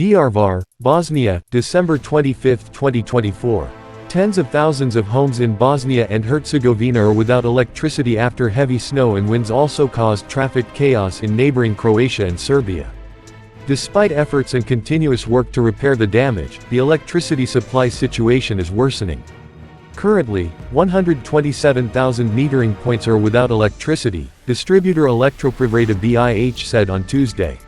Drvar, Bosnia, December 25, 2024. Tens of thousands of homes in Bosnia and Herzegovina are without electricity after heavy snow and winds also caused traffic chaos in neighboring Croatia and Serbia. Despite efforts and continuous work to repair the damage, the electricity supply situation is worsening. Currently, 127,000 metering points are without electricity, distributor Elektroprivreda BIH said on Tuesday.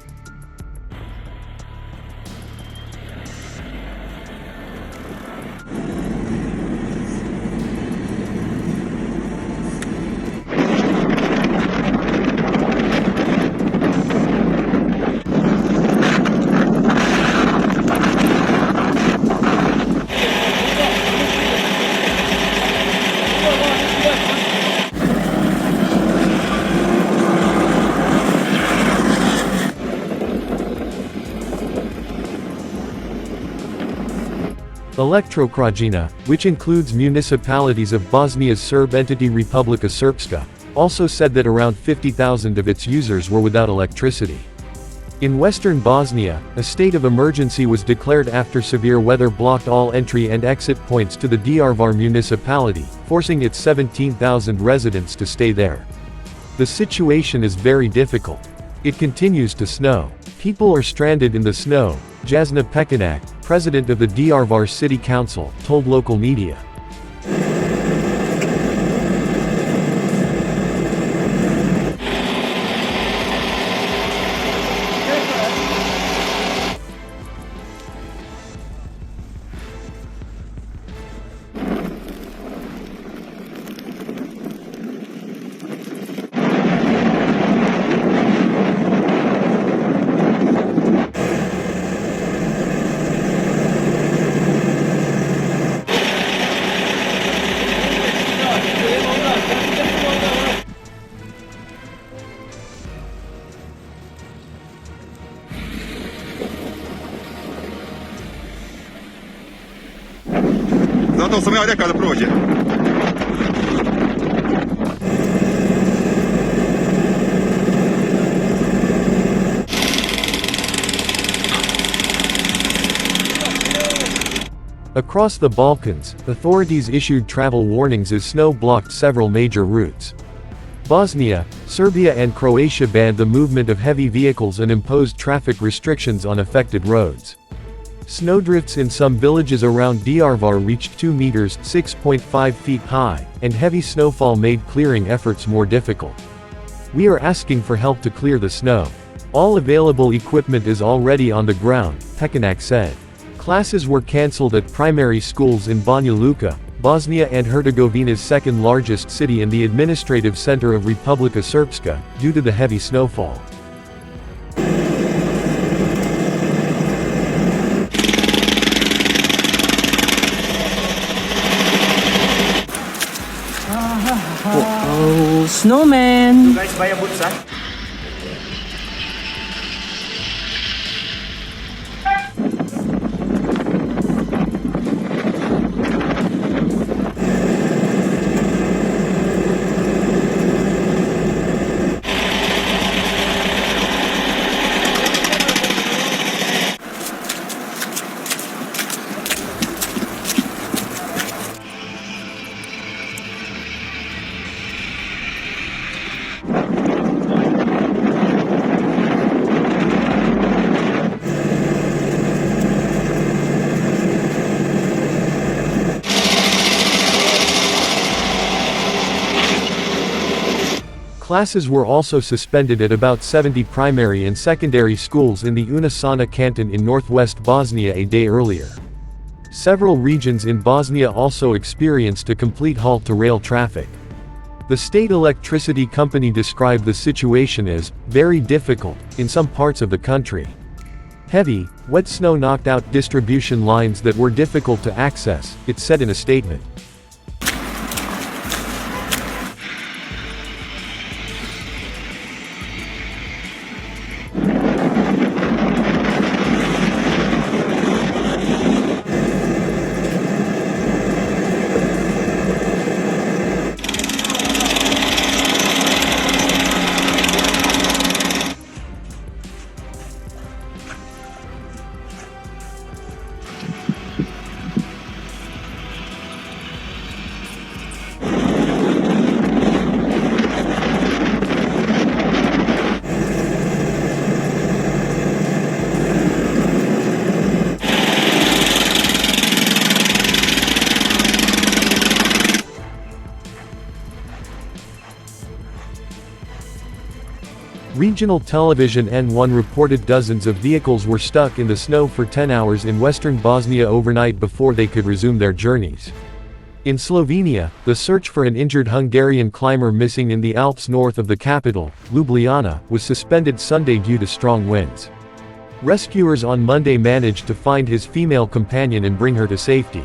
Elektrokrajina, which includes municipalities of Bosnia's Serb entity Republika Srpska, also said that around 50,000 of its users were without electricity. In western Bosnia, a state of emergency was declared after severe weather blocked all entry and exit points to the Drvar municipality, forcing its 17,000 residents to stay there. The situation is very difficult. It continues to snow. People are stranded in the snow, Jasna Pekanak, president of the Drvar City Council, told local media. Zato sam ja rekao da prođe. Across the Balkans, authorities issued travel warnings as snow blocked several major routes. Bosnia, Serbia and Croatia banned the movement of heavy vehicles and imposed traffic restrictions on affected roads. Snowdrifts in some villages around Drvar reached 2 meters (6.5 feet) high, and heavy snowfall made clearing efforts more difficult. We are asking for help to clear the snow. All available equipment is already on the ground, Pekanak said. Classes were cancelled at primary schools in Banja Luka, Bosnia and Herzegovina's second largest city and the administrative center of Republika Srpska, due to the heavy snowfall. Oh, snowman! You guys buy a boots, huh? Classes were also suspended at about 70 primary and secondary schools in the Unisana canton in northwest Bosnia a day earlier. Several regions in Bosnia also experienced a complete halt to rail traffic. The state electricity company described the situation as very difficult in some parts of the country. Heavy, wet snow knocked out distribution lines that were difficult to access, it said in a statement. Regional television N1 reported dozens of vehicles were stuck in the snow for 10 hours in western Bosnia overnight before they could resume their journeys. In Slovenia, the search for an injured Hungarian climber missing in the Alps north of the capital, Ljubljana, was suspended Sunday due to strong winds. Rescuers on Monday managed to find his female companion and bring her to safety.